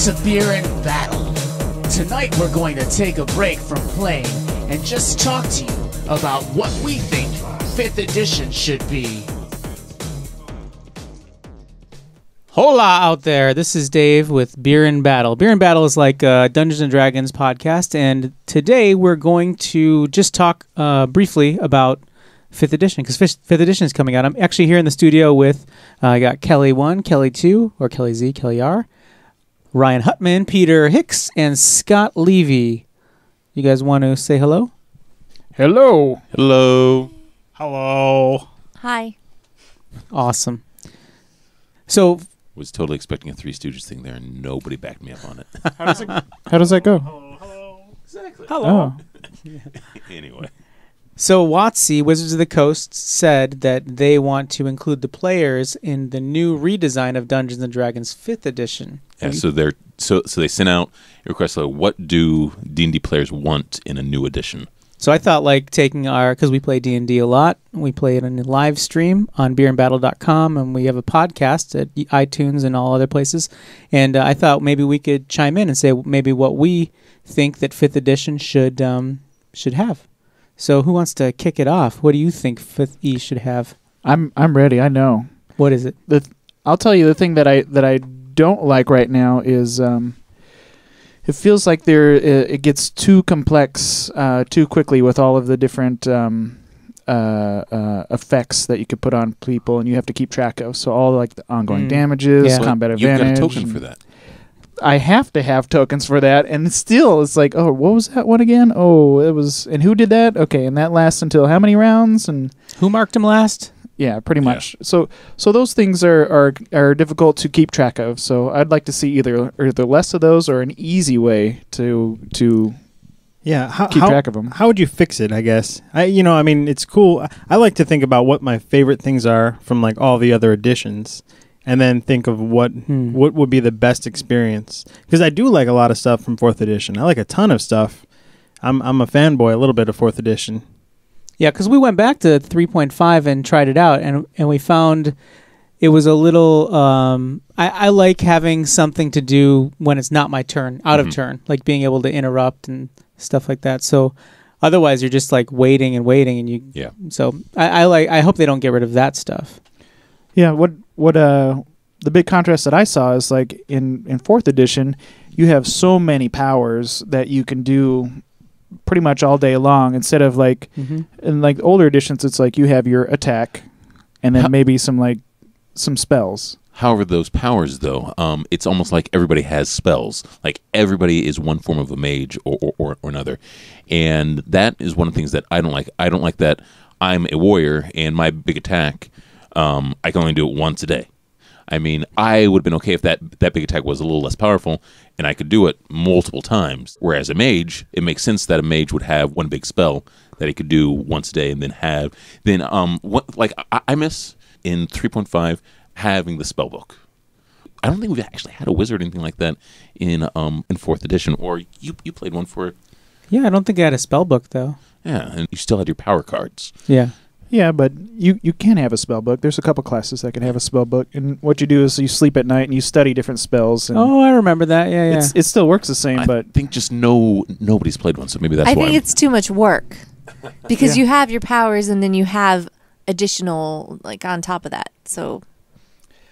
to Beer and Battle. Tonight we're going to take a break from playing and just talk to you about what we think 5th edition should be. Hola out there, this is Dave with Beer and Battle. Beer and Battle is like a Dungeons & Dragons podcast, and today we're going to just talk briefly about 5th edition, because 5th edition is coming out. I'm actually here in the studio with, I got Kelly 1, Kelly 2, or Kelly Z, Kelly R, Ryan Hutman, Peter Hicks, and Scott Levy. You guys want to say hello? Hello. Hello. Hello. Hi. Awesome. So... Was totally expecting a Three Stooges thing there, and nobody backed me up on it. How does that go? Hello. Exactly. Hello. Anyway. So WOTC, Wizards of the Coast, said that they want to include the players in the new redesign of Dungeons & Dragons 5th edition. Yeah, so they sent out a request like, what do D&D players want in a new edition? So I thought like taking because we play D&D a lot, we play it in a live stream on beerandbattle.com, and we have a podcast at iTunes and all other places. And I thought maybe we could chime in and say maybe what we think that 5th edition should have. So who wants to kick it off? What do you think 5th E should have? I'm ready. I know. What is it? I'll tell you the thing that I don't like right now is it feels like it gets too complex too quickly with all of the different effects that you could put on people, and you have to keep track of. So all like the ongoing damages, combat advantage. You've got a token for that. I have to have tokens for that, and still it's like, oh, what was that one again? Oh, it was, and who did that? Okay, and that lasts until how many rounds? And who marked him last? Yeah, pretty much. So those things are difficult to keep track of. So I'd like to see either less of those or an easy way to keep track of them. How would you fix it? I guess it's cool. I like to think about what my favorite things are from like all the other editions, and then think of what would be the best experience. Because I do like a lot of stuff from 4th edition. I like a ton of stuff. I'm a fanboy a little bit of 4th edition. Yeah, because we went back to 3.5 and tried it out, and we found it was a little... I like having something to do when it's not my turn, out of turn, like being able to interrupt and stuff like that. So otherwise, you're just like waiting, and you... Yeah. So I hope they don't get rid of that stuff. Yeah, what the big contrast that I saw is like in 4th edition, you have so many powers that you can do pretty much all day long, instead of like in like older editions it's like you have your attack and then maybe some spells. However, those powers though, it's almost like everybody has spells. Like everybody is one form of a mage or another, and that is one of the things that I don't like. I don't like that I'm a warrior and my big attack, I can only do it once a day. I mean, I would have been okay if that big attack was a little less powerful and I could do it multiple times. Whereas a mage, it makes sense that a mage would have one big spell that he could do once a day, and I miss in 3.5 having the spell book. I don't think we've actually had a wizard or anything like that in 4th edition. Or you played one for... Yeah, I don't think I had a spell book though. Yeah, and you still had your power cards. Yeah. Yeah, but you can have a spell book. There's a couple classes that can have a spell book, and what you do is you sleep at night and you study different spells. And I remember that. Yeah. It still works the same, but I think just nobody's played one, so maybe that's why. I think it's too much work because you have your powers and then you have additional like on top of that. So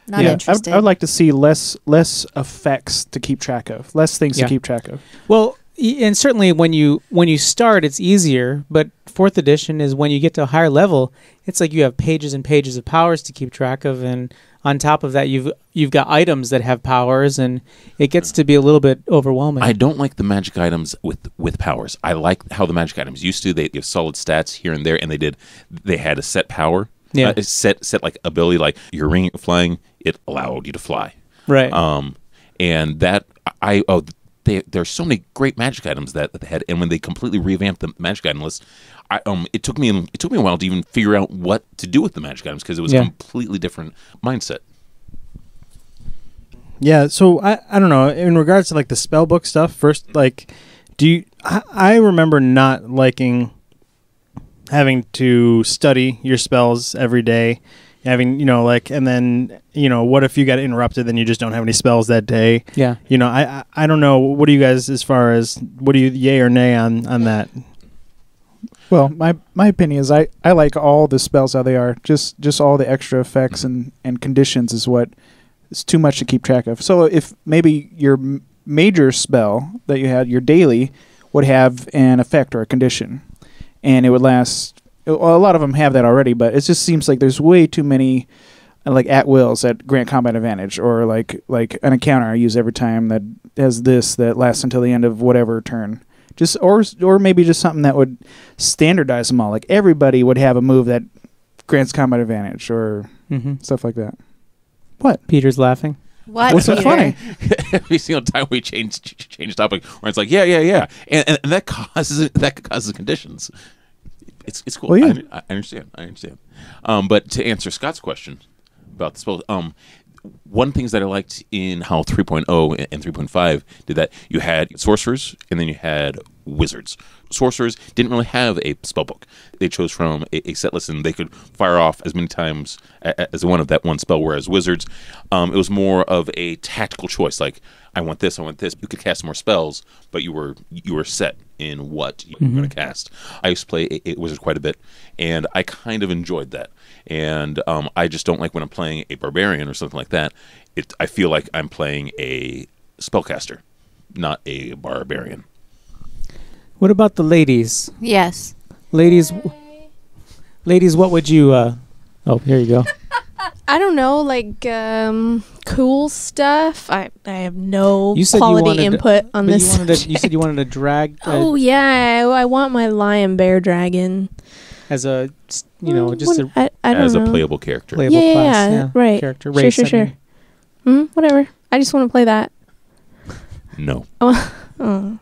not interested. I would like to see less effects to keep track of, less things to keep track of. Well, and certainly when you start, it's easier. But 4th edition is when you get to a higher level, it's like you have pages and pages of powers to keep track of, and on top of that, you've got items that have powers, and it gets to be a little bit overwhelming. I don't like the magic items with powers. I like how the magic items used to. They have solid stats here and there, and they had a set power, set like ability, like your ring flying. It allowed you to fly, right? And that there's so many great magic items that they had, and when they completely revamped the magic item list, it took me a while to even figure out what to do with the magic items, because it was a completely different mindset. Yeah, so I don't know, in regards to like the spellbook stuff, first, like, I remember not liking having to study your spells every day having, and then, what if you got interrupted, then you just don't have any spells that day? Yeah. I don't know. What do you guys, as far as, what do you, yay or nay on that? Well, my opinion is I like all the spells how they are. Just all the extra effects and conditions is what is too much to keep track of. So if maybe your major spell that you had, your daily, would have an effect or a condition, and it would last. Well, a lot of them have that already, but it just seems like there's way too many like at wills that grant combat advantage, or like an encounter I use every time that has this that lasts until the end of whatever turn. Just or maybe just something that would standardize them all. Like everybody would have a move that grants combat advantage or stuff like that. What? Peter's laughing. What's so funny? Every single time we change topic, where it's like, yeah, and that causes conditions. It's cool. Well, yeah. I understand. But to answer Scott's question about the spells, one things that I liked in how 3.0 and 3.5 did that, you had sorcerers and then you had wizards. Sorcerers didn't really have a spell book. They chose from a set list, and they could fire off as many times as one of that one spell, whereas wizards, it was more of a tactical choice. Like, I want this. You could cast more spells, but you were set in what you were going to cast. I used to play a wizard quite a bit, and I kind of enjoyed that. And I just don't like when I'm playing a barbarian or something like that. I feel like I'm playing a spellcaster, not a barbarian. What about the ladies? Yes. Ladies, what would you? Oh, here you go. I don't know, like cool stuff. I have no You said you quality wanted input on But this. you said you wanted to drag. Oh yeah, I want my lion bear dragon. As a, just a I don't as know. a playable character. playable Yeah, class. yeah, right. Character Sure, race. sure, I sure. mean. Whatever. I just want to play that. No. Oh.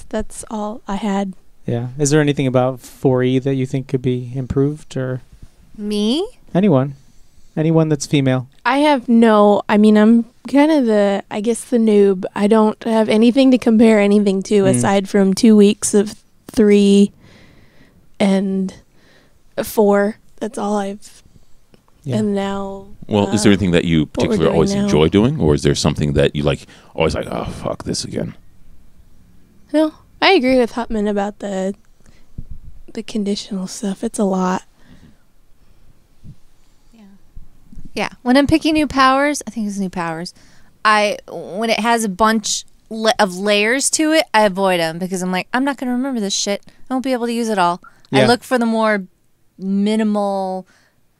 That's all I had. Yeah. Is there anything about 4E that you think could be improved, or Me? anyone that's female? I have no. I mean, I'm kind of the noob. I don't have anything to compare anything to aside from 2 weeks of 3 and 4. That's all I've. Yeah. And now. Well, is there anything that you we're particularly doing always now. enjoy doing, or is there something that you always like, oh, fuck this again? No, I agree with Hutman about the conditional stuff. It's a lot. Yeah. When I'm picking new powers, I think it's new powers. When it has a bunch of layers to it, I avoid them because I'm like, I'm not going to remember this shit. I won't be able to use it all. Yeah. I look for the more minimal,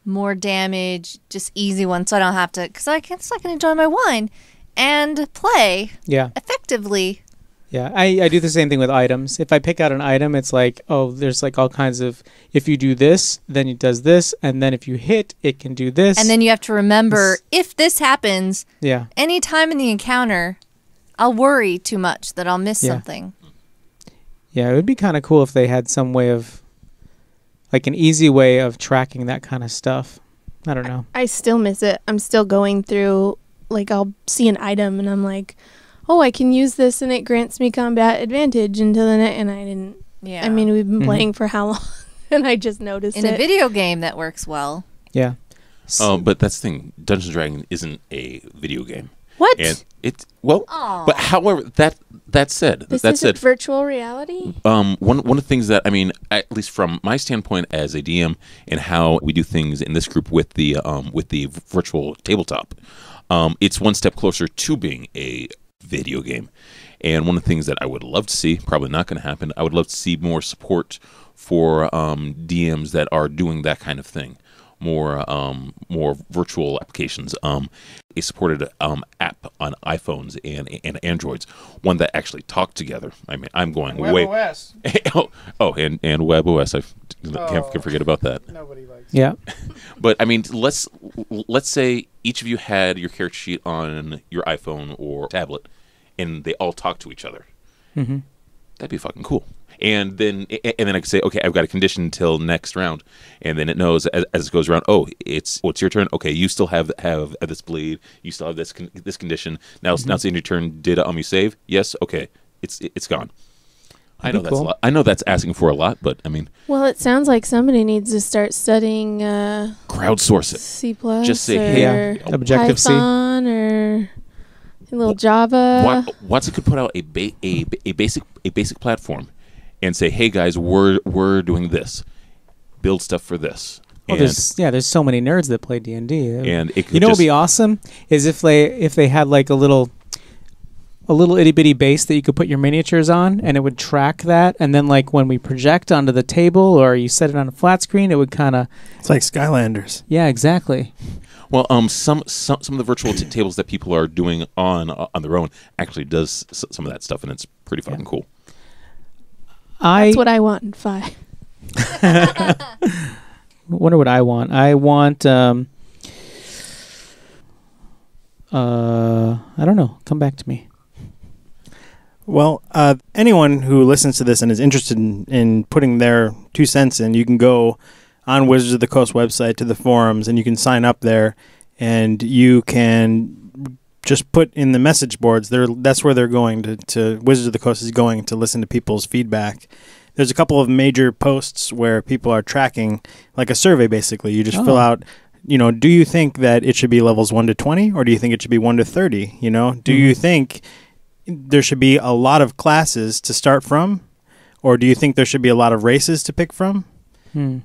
more damage, just easy ones, so I don't have to. Because I can enjoy my wine and play effectively. Yeah, I do the same thing with items. If I pick out an item, it's like, oh, there's like all kinds of, if you do this, then it does this, and then if you hit, it can do this. And then you have to remember, if this happens, any time in the encounter, I'll worry too much that I'll miss something. Yeah, it would be kind of cool if they had some way of, like an easy way of tracking that kind of stuff. I don't know. I still miss it. I'm still going through, like, I'll see an item and I'm like, oh, I can use this and it grants me combat advantage until the and I didn't. Yeah. I mean, we've been playing for how long? And I just noticed in it. a video game that works well. Yeah. Oh, but that's the thing. Dungeons & Dragons isn't a video game. What? And but however, that said, This isn't virtual reality? one of the things that, I mean, at least from my standpoint as a DM and how we do things in this group with the virtual tabletop, it's one step closer to being a video game. And one of the things that I would love to see, probably not going to happen, I would love to see more support for DMs that are doing that kind of thing. More virtual applications. A supported app on iPhones and Androids, one that actually talk together. I mean, I'm going Web way. OS. and WebOS. I can't forget about that. Nobody likes. Yeah. But I mean, let's say each of you had your character sheet on your iPhone or tablet, and they all talk to each other. Mm-hmm. That'd be fucking cool. And then I could say, okay, I've got a condition until next round, and then it knows as it goes around. Oh, it's your turn. Okay, you still have this bleed. You still have this condition. Now it's in your turn. Did you save? Yes. Okay, it's gone. I know that's a lot. I know that's asking for a lot, but I mean, Well, it sounds like somebody needs to start studying crowdsource it. C++ Just say, or hey, Objective C. Python or a little Java. WOTC could put out a basic platform and say, hey guys, we're doing this. Build stuff for this. Well, there's so many nerds that play D&D. And it could what would be awesome is if they had like a little itty bitty base that you could put your miniatures on, and it would track that, and then like when we project onto the table or you set it on a flat screen, it would kind of. It's like Skylanders. Yeah, exactly. Well, some of the virtual tables that people are doing on their own actually does some of that stuff, and it's pretty fucking cool. That's what I want in 5. Wonder what I want. I want. I don't know. Come back to me. Well, anyone who listens to this and is interested in putting their 2 cents in, you can go on Wizards of the Coast website to the forums, and you can sign up there, and you can just put in the message boards. That's where they're going to Wizards of the Coast is going to listen to people's feedback. There's a couple of major posts where people are tracking, like a survey basically. You just fill out, do you think that it should be levels 1 to 20, or do you think it should be 1 to 30? Do you think there should be a lot of classes to start from, or do you think there should be a lot of races to pick from? Do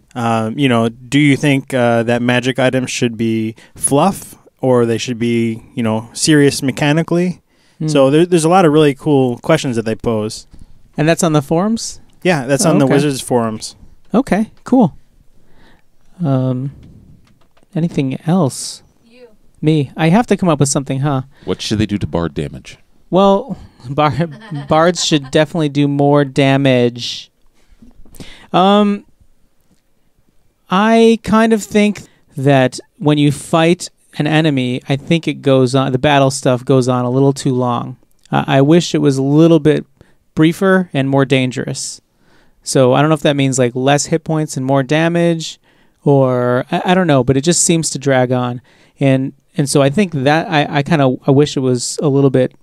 you think that magic items should be fluff, or they should be, serious mechanically? So there's a lot of really cool questions that they pose. And that's on the forums? Yeah, that's on the Wizards forums. Okay, cool. Anything else? Me. I have to come up with something, huh? What should they do to bard damage? Well, bards should definitely do more damage. I kind of think that when you fight an enemy, I think it goes on. The battle stuff goes on a little too long. I wish it was a little bit briefer and more dangerous. So I don't know if that means like less hit points and more damage, or I don't know, but it just seems to drag on. And so I think that I wish it was a little bit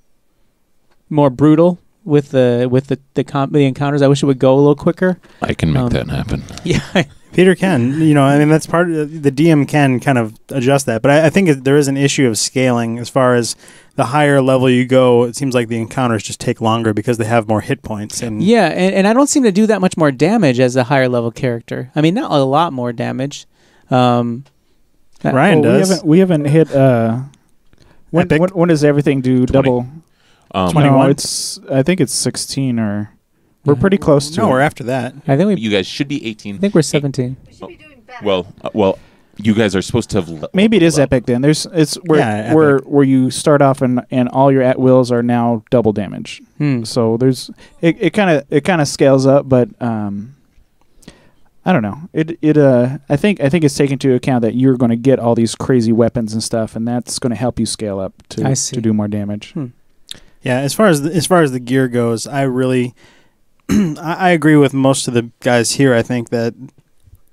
more brutal with the encounters. I wish it would go a little quicker. I can make that happen. Yeah. Peter can. That's part of the DM can kind of adjust that. But I think there is an issue of scaling as far as the higher level you go. It seems like the encounters just take longer because they have more hit points. And I don't seem to do that much more damage as a higher level character. I mean, not a lot more damage. Ryan does. We haven't hit. When does everything do 20. double? 21. I think it's 16 or. We're pretty close to. No, it. we're after that. I think You guys should be 18. I think we're 17. We should be doing better. Well, you guys are supposed to have. Maybe it is epic then. It's where you start off and all your at wills are now double damage. So there's it kind of scales up, but I don't know. I think it's taken into account that you're going to get all these crazy weapons and stuff, and that's going to help you scale up to do more damage. Yeah, as far as the gear goes, I really I agree with most of the guys here. I think that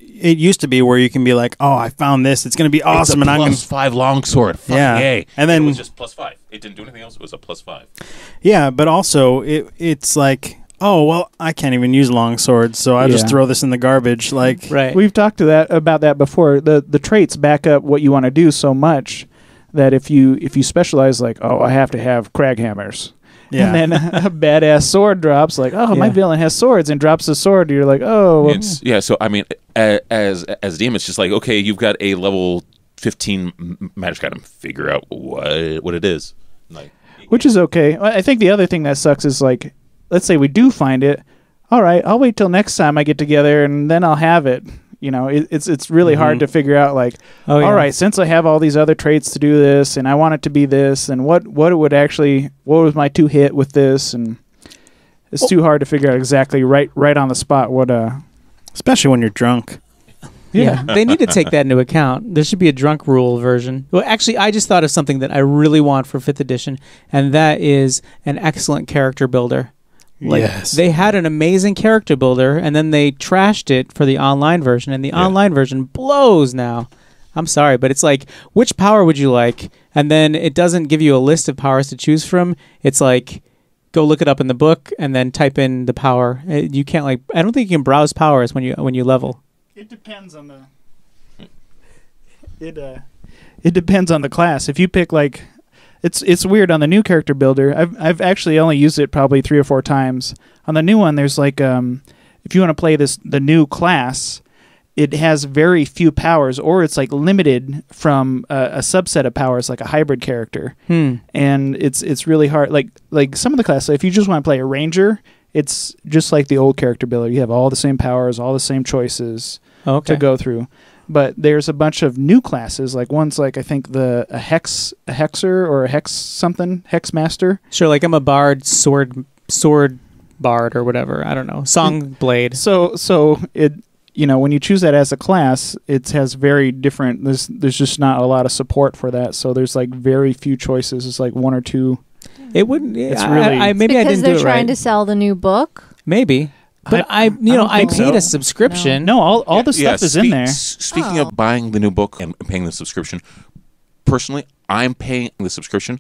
it used to be where you can be like, "Oh, I found this. It's going to be awesome." It's a and I'm +5 longsword. Fuck Yeah. yay. And then- it was just +5. It didn't do anything else. It was a +5. Yeah, but also it's like, oh well, I can't even use longswords, so I just throw this in the garbage. Like, Right. We've talked about that before. The traits back up what you want to do so much that if you specialize, like, oh, I have to have crag hammers. yeah, And then a badass sword drops, like, oh, my Yeah. villain has swords, and drops a sword. You're like, oh, well, So I mean, as DM, it's just like, okay, you've got a level 15 magic item. Figure out what it is. Like, which is okay. I think the other thing that sucks is, like, let's say we do find it. All right, I'll wait till next time I get together, and then I'll have it. It's really hard to figure out, like, Oh, yeah. all right, since I have all these other traits to do this, and I want it to be this, and what was my 2 hit with this, and it's too hard to figure out exactly right on the spot what especially when you're drunk. Yeah, they need to take that into account. There should be a drunk rule version. Well, actually, I just thought of something that I really want for 5th edition, and that is an excellent character builder. Like, Yes. they had an amazing character builder, and then they trashed it for the online version, and the online version blows now. I'm sorry, but it's like, which power would you like? And then it doesn't give you a list of powers to choose from. It's like, go look it up in the book and then type in the power. You can't like. I don't think you can browse powers when you level. It depends on the. It depends on the class. If you pick like, it's weird on the new character builder. I've actually only used it probably 3 or 4 times. On the new one, there's like if you want to play the new class, it has very few powers, or it's like limited from a subset of powers, like a hybrid character. And it's really hard. Like some of the classes, if you just want to play a ranger, it's just like the old character builder. You have all the same powers, all the same choices to go through. But there's a bunch of new classes. Like one's like I think a hexer or a hex master. Sure, like I'm a bard, sword bard or whatever. I don't know, song blade. So it. When you choose that as a class, it has very different. There's just not a lot of support for that. So there's like very few choices. It's like 1 or 2. It wouldn't. It's really maybe I because didn't do they're it trying right. to sell the new book. Maybe, but I think paid so. a subscription. No, all the stuff is in there. Speaking of buying the new book and paying the subscription, personally, I'm paying the subscription.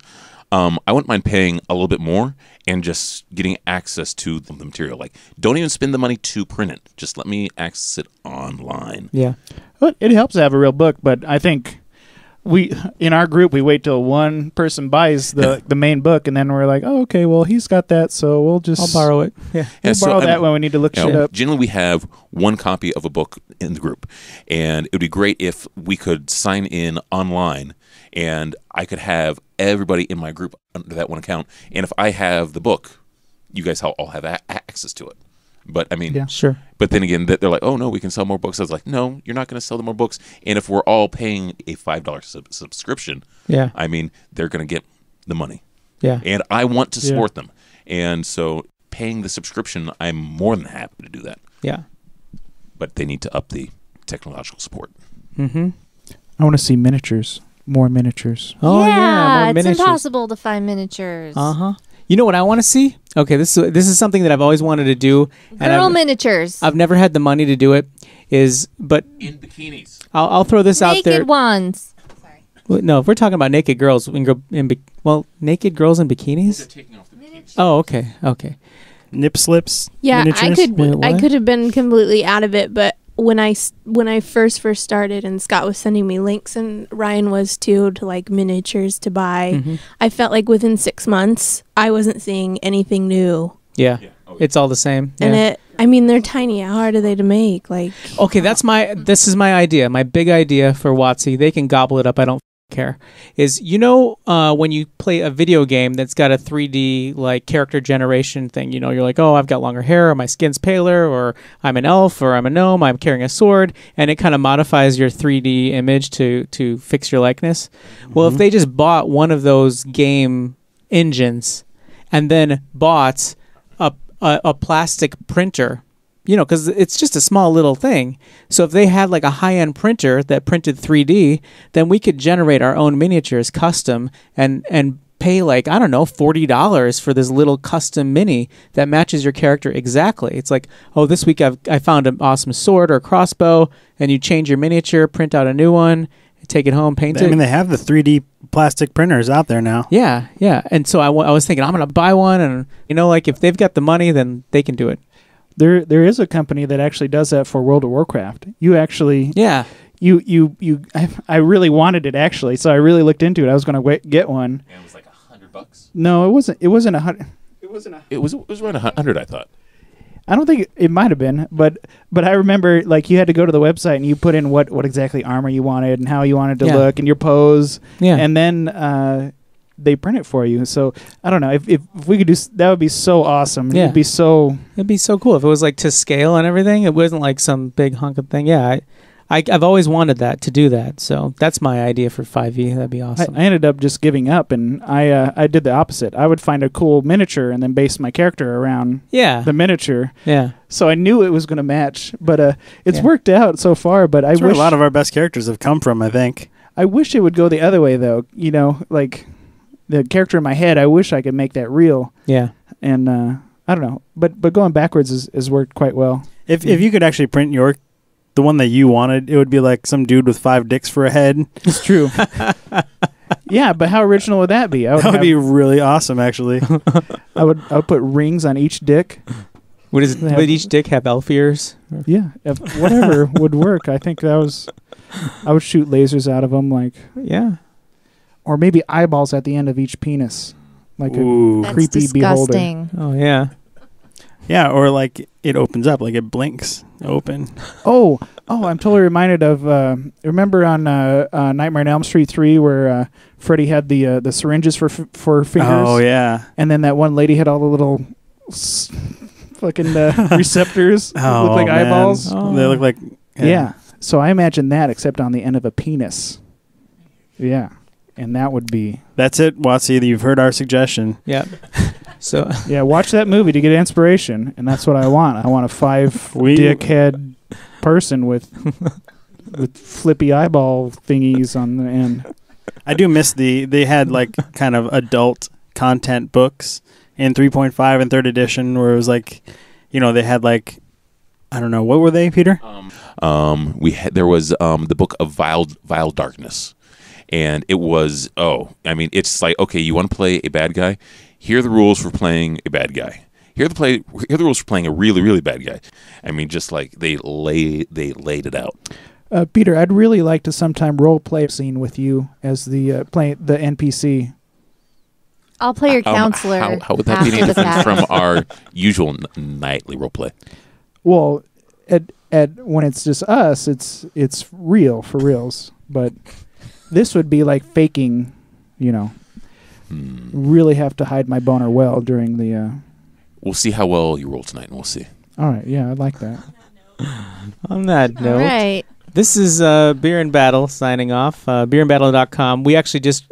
I wouldn't mind paying a little bit more and just getting access to the material. Like, don't even spend the money to print it. Just let me access it online. Yeah. Well, it helps to have a real book, but I think in our group we wait till one person buys the main book, and then we're like, oh, okay, well he's got that, so we'll just I'll borrow it. Yeah. We'll borrow that when we need to look shit up. Generally, we have one copy of a book in the group, and it would be great if we could sign in online, and I could have everybody in my group under that one account. And if I have the book, you guys all have access to it. But I mean, Yeah. Sure. But then again, they're like, "Oh no, we can sell more books." I was like, "No, you're not going to sell them more books." And if we're all paying a $5 subscription, Yeah. I mean, they're going to get the money, Yeah. and I want to support them. And so, paying the subscription, I'm more than happy to do that. Yeah. But they need to up the technological support. Mm-hmm. I want to see miniatures, more miniatures. Oh yeah. More it's miniatures. impossible to find miniatures. You know what I want to see? Okay, this is something that I've always wanted to do, and Girl miniatures. I've never had the money to do it. But In bikinis. I'll throw this out there. Naked ones. Well, no, if we're talking about naked girls, we can go naked girls in bikinis. Taking off the bikinis. Oh, okay. Nip slips. Yeah, miniatures. Wait, I what? could have been completely out of it, but when I first started and Scott was sending me links and Ryan was too, to like miniatures to buy, Mhm. I felt like within 6 months I wasn't seeing anything new. Yeah. Yeah. Oh, It's all the same. And they're tiny. How hard are they to make? Like, Okay, this is my idea. My big idea for WOTC. They can gobble it up. I don't care. Is when you play a video game that's got a 3D like character generation thing, you're like, oh, I've got longer hair, or my skin's paler, or I'm an elf, or I'm a gnome, I'm carrying a sword, and it kind of modifies your 3D image to fix your likeness. Well, if they just bought one of those game engines and then bought a plastic printer, because it's just a small little thing. So if they had like a high-end printer that printed 3D, then we could generate our own miniatures custom and pay like, I don't know, $40 for this little custom mini that matches your character exactly. It's like, oh, this week I found an awesome sword or crossbow, and you change your miniature, print out a new one, take it home, paint it. I mean, they have the 3D plastic printers out there now. Yeah. And so I was thinking, I'm going to buy one, and like if they've got the money, then they can do it. There is a company that actually does that for World of Warcraft. You actually, Yeah. I really wanted it actually, so I really looked into it. I was going to get one. And it was like $100. No, it wasn't. It wasn't $100. It was around 100, I thought. I don't think it might have been, but I remember like you had to go to the website and you put in what exactly armor you wanted and how you wanted to look and your pose, and then they print it for you. So I don't know if we could do that would be so awesome. Yeah. It'd be so cool if it was like to scale and everything. It wasn't like some big hunk of thing. Yeah, I've always wanted to do that. So that's my idea for 5e. That'd be awesome. I ended up just giving up, and I did the opposite. I would find a cool miniature and then base my character around the miniature. Yeah. So I knew it was going to match, but it's worked out so far. But That's I where wish a lot of our best characters have come from, I think. I wish it would go the other way, though. Like the character in my head, I wish I could make that real. Yeah. And I don't know, but going backwards has worked quite well. If you could actually print the one that you wanted, it would be like some dude with 5 dicks for a head. It's true. Yeah, but how original would that be? I would, That would be really awesome, actually. I would put rings on each dick. Would each dick have elf ears? Yeah, whatever would work. I think I would shoot lasers out of them, like, Yeah. or maybe eyeballs at the end of each penis, like Ooh. a That's creepy beholder. disgusting. Oh yeah. Yeah, or like it opens up, like it blinks open. Oh, I'm totally reminded of. Remember on Nightmare on Elm Street 3 where Freddy had the syringes for fingers? Oh yeah. And then that one lady had all the little fucking receptors that look like man. eyeballs. Oh. They look like Yeah. So I imagine that, except on the end of a penis. Yeah. And that would be... That's it, WOTC. You've heard our suggestion. Yeah. So Yeah, watch that movie to get inspiration. And that's what I want. I want a 5-dickhead person with flippy eyeball thingies on the end. I do miss they had like kind of adult content books in 3.5 and 3rd edition where it was like, they had like, I don't know, what were they, Peter? There was the book of Vile Darkness. And it was, it's like, okay, you want to play a bad guy? Here are the rules for playing a bad guy. Here are the rules for playing a really, really bad guy. I mean, just like they laid it out. Peter, I'd really like to sometime role play a scene with you as the NPC. I'll play your counselor. How would that be any after the different fact. from our usual nightly role play? Well, at when it's just us, it's real for reals. But this would be like faking, really have to hide my boner well during the. We'll see how well you roll tonight, and we'll see. All right, yeah, I'd like that. on that note, All right. this is Beer and Battle signing off. BeerAndBattle.com. We actually just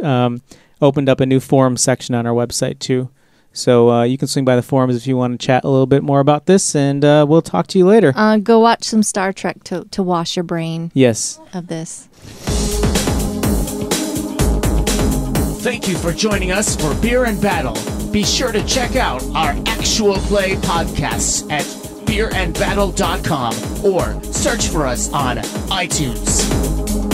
opened up a new forum section on our website too, so you can swing by the forums if you want to chat a little bit more about this, and we'll talk to you later. Go watch some Star Trek to wash your brain Yes. of this. Thank you for joining us for Beer and Battle. Be sure to check out our actual play podcasts at beerandbattle.com or search for us on iTunes.